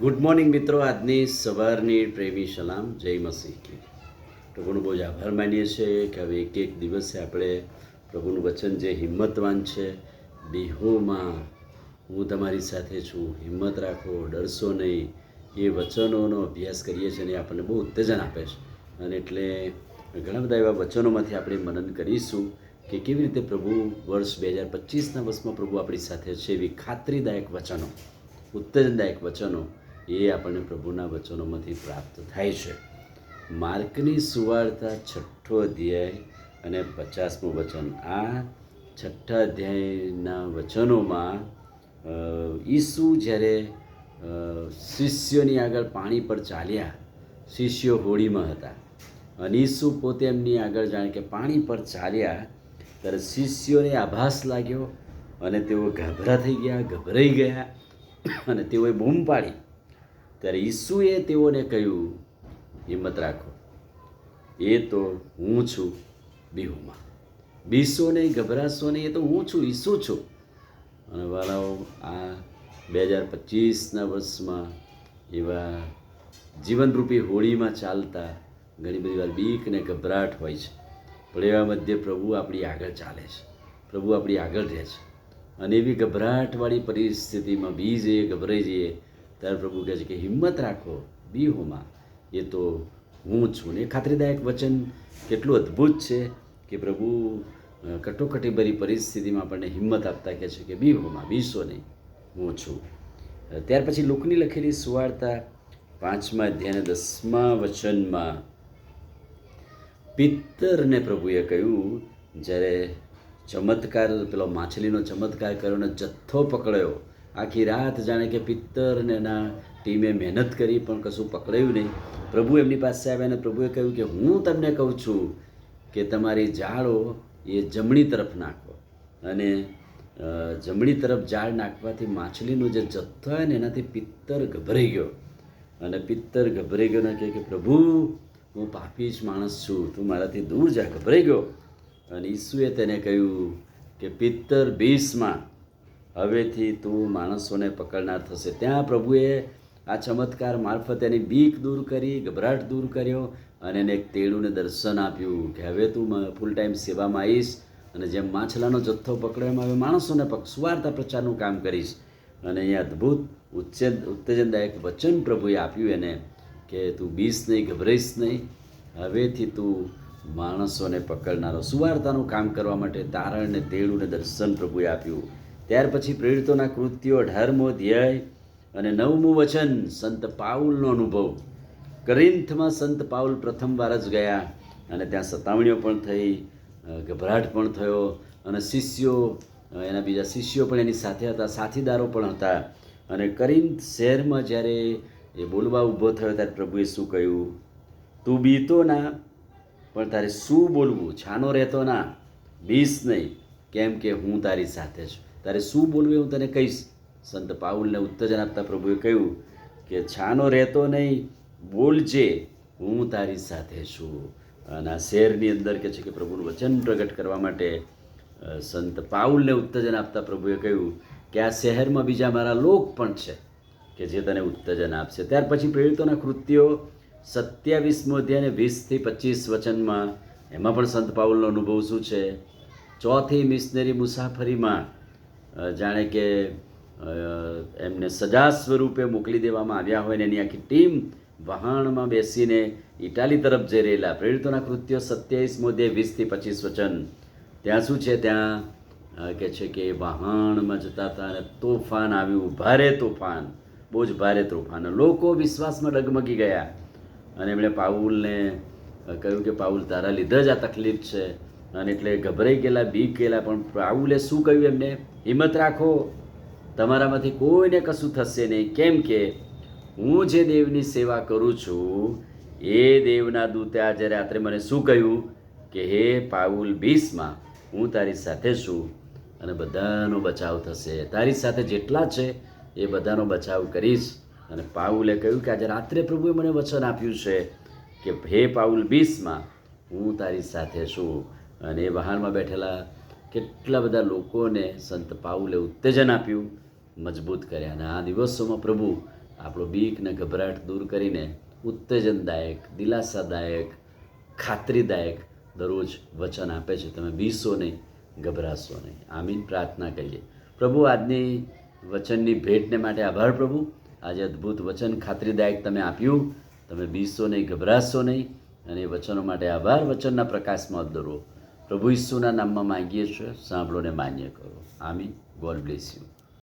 Good morning મિત્રો. આજની સવારની પ્રેમી સલામ. જય મસીહ કી. પ્રભુનો બહુ જ આભાર માનીએ છીએ કે હવે એક એક દિવસે આપણે પ્રભુનું વચન જે હિંમતવાન છે, બિહોમાં હું તમારી સાથે છું, હિંમત રાખો, ડરશો નહીં, એ વચનોનો અભ્યાસ કરીએ છીએ અને આપણને બહુ ઉત્તેજન આપે છે. અને એટલે ઘણા બધા એવા વચનોમાંથી આપણે મનન કરીશું કે કેવી રીતે પ્રભુ વર્ષ 2025ના વર્ષમાં પ્રભુ આપણી સાથે છે. એવી ખાતરીદાયક વચનો, ઉત્તેજનદાયક વચનો એ આપણને પ્રભુના વચનોમાંથી પ્રાપ્ત થાય છે. માર્કની સુવાર્તા 6ઠ્ઠો અધ્યાય અને 50મું વચન. આ 6ઠ્ઠા અધ્યાયના વચનોમાં ઈસુ જ્યારે શિષ્યોની આગળ પાણી પર ચાલ્યા, શિષ્યો હોડીમાં હતા અને ઈસુ પોતે એમની આગળ જાણે કે પાણી પર ચાલ્યા ત્યારે શિષ્યોને આભાસ લાગ્યો અને તેઓ ગભરા થઈ ગયા, ગભરાઈ ગયા અને તેઓએ બૂમ પાડી. ત્યારે ઈસુએ તેઓને કહ્યું, હિંમત રાખો, એ તો હું છું, બીહોમાં. બીસો નહીં, ગભરાશો નહીં, એ તો હું છું, ઈસુ છું. અને વાલાઓ, આ 2025ના વર્ષમાં એવા જીવનરૂપી હોળીમાં ચાલતા ઘણી બધી વાર બીક ને ગભરાટ હોય છે, પણ એવા મધ્ય પ્રભુ આપણી આગળ ચાલે છે, પ્રભુ આપણી આગળ રહે છે. અને એવી ગભરાટવાળી પરિસ્થિતિમાં બી જઈએ, ગભરાઈ જઈએ, ત્યારે પ્રભુ કહે છે કે હિંમત રાખો, બીહોમાં, એ તો હું છું. ને એ ખાતરીદાયક વચન કેટલું અદ્ભુત છે કે પ્રભુ કટોકટીભરી પરિસ્થિતિમાં આપણને હિંમત આપતા કહે છે કે બીહોમાં, બીસો નહીં, હું છું. ત્યાર પછી લુકની લખેલી સુવાર્તા 5મા અધ્યાયના 10મા વચનમાં પિત્તરને પ્રભુએ કહ્યું, જ્યારે ચમત્કાર, પેલો માછલીનો ચમત્કાર કર્યો ને જથ્થો પકડાયો, આખી રાત જાણે કે પિત્તર ને એના ટીમે મહેનત કરી પણ કશું પકડાયું નહીં. પ્રભુ એમની પાસે આવ્યા અને પ્રભુએ કહ્યું કે હું તમને કહું છું કે તમારી જાળો એ જમણી તરફ નાખો. અને જમણી તરફ જાળ નાખવાથી માછલીનો જે જથ્થો હોય ને એનાથી પિત્તર ગભરાઈ ગયો. અને પિત્તર ગભરાઈ ગયો ને કહે કે પ્રભુ, હું પાપી જ માણસ છું, તું મારાથી દૂર જા. ગભરાઈ ગયો. અને ઈસુએ તેને કહ્યું કે પિત્તર બીસમાં, હવેથી તું માણસોને પકડનાર થશે. ત્યાં પ્રભુએ આ ચમત્કાર મારફત એની બીક દૂર કરી, ગભરાટ દૂર કર્યો અને એને એક તેડુંને દર્શન આપ્યું કે હવે તું ફૂલ ટાઈમ સેવામાં આવીશ અને જેમ માછલાનો જથ્થો પકડ્યો એમ હવે માણસોને સુવાર્તા પ્રચારનું કામ કરીશ. અને અહીંયા અદ્ભુત ઉત્તેજનદાયક વચન પ્રભુએ આપ્યું એને કે તું બીસ નહીં, ગભરાઈશ નહીં, હવેથી તું માણસોને પકડનારો, સુવાર્તાનું કામ કરવા માટે તારણ ને તેડું ને દર્શન પ્રભુએ આપ્યું. ત્યાર પછી પ્રેરિતોના કૃત્યો 18મો અધ્યાય અને 9મું વચન. સંત પાઉલનો અનુભવ. કરિન્થમાં સંત પાઉલ પ્રથમવાર જ ગયા અને ત્યાં સતાવણીઓ પણ થઈ, ગભરાટ પણ થયો અને શિષ્યો, એના બીજા શિષ્યો પણ એની સાથે હતા, સાથીદારો પણ હતા. અને કરિન્થ શહેરમાં જ્યારે એ બોલવા ઊભો થયો ત્યારે પ્રભુએ શું કહ્યું? તું બીતો ના, પણ તારે શું બોલવું? છાનો રહેતો ના, બીસ નહીં, કેમ કે હું તારી સાથે છું. તારે શું બોલવું હું તને કહીશ. સંત પાઉલને ઉત્તેજન આપતા પ્રભુએ કહ્યું કે છાનો રહેતો નહીં, બોલજે, હું તારી સાથે છું. અને આ શહેરની અંદર કે છે કે પ્રભુનું વચન પ્રગટ કરવા માટે સંત પાઉલને ઉત્તેજન આપતા પ્રભુએ કહ્યું કે આ શહેરમાં બીજા મારા લોક પણ છે કે જે તને ઉત્તેજન આપશે. ત્યાર પછી પ્રેરિતોના કૃત્યો 27મો અધ્યાય 20થી 25 વચનમાં, એમાં પણ સંત પાઉલનો અનુભવ શું છે? ચોથી મિશનરી મુસાફરીમાં જાણે કે એમને સજા સ્વરૂપે મોકલી દેવામાં આવ્યા હોય ને એની આખી ટીમ વહાણમાં બેસીને ઇટાલી તરફ જઈ રહેલા. પ્રેરિતોના કૃત્યો 27મો અધ્યાય 20થી 25 વચન. ત્યાં શું છે? ત્યાં કે છે કે વહાણમાં જતા હતા અને તોફાન આવ્યું, ભારે તોફાન, બહુ જ ભારે તોફાન. લોકો વિશ્વાસમાં ડગમગી ગયા અને એમણે પાઉલને કહ્યું કે પાઉલ, તારા લીધે જ આ તકલીફ છે. અને એટલે ગભરાઈ ગયેલા, બીક ગયેલા. પણ પાઉલે શું કહ્યું એમને? હિંમત રાખો, તમારામાંથી કોઈને કશું થશે નહીં, કેમ કે હું જે દેવની સેવા કરું છું એ દેવના દૂતે આજે રાત્રે મને શું કહ્યું કે હે પાઉલ, બીસમાં, હું તારી સાથે છું અને બધાનો બચાવ થશે. તારી સાથે જેટલા છે એ બધાનો બચાવ કરીશ. અને પાઉલે કહ્યું કે આજે રાત્રે પ્રભુએ મને વચન આપ્યું છે કે હે પાઉલ, બીસમાં, હું તારી સાથે છું. અને એ વહાણમાં બેઠેલા કેટલા બધા લોકોને સંત પાઉલે ઉત્તેજન આપ્યું, મજબૂત કર્યા. અને આ દિવસોમાં પ્રભુ આપણો બીક ને ગભરાટ દૂર કરીને ઉત્તેજનદાયક, દિલાસાદાયક, ખાતરીદાયક દરરોજ વચન આપે છે. તમે બીસો નહીં, ગભરાશો નહીં. આમીન પ્રાર્થના કરીએ. પ્રભુ, આજની વચનની ભેટને માટે આભાર પ્રભુ. આજે અદ્ભુત વચન ખાતરીદાયક તમે આપ્યું. તમે બીસો નહીં, ગભરાશો નહીં. અને એ વચનો માટે આભાર. વચનના પ્રકાશમાં દોરો. પ્રભુ ઈસુના નામમાં માંગીએ છીએ. સાંભળો ને માન્ય કરો. આમીન. God bless you.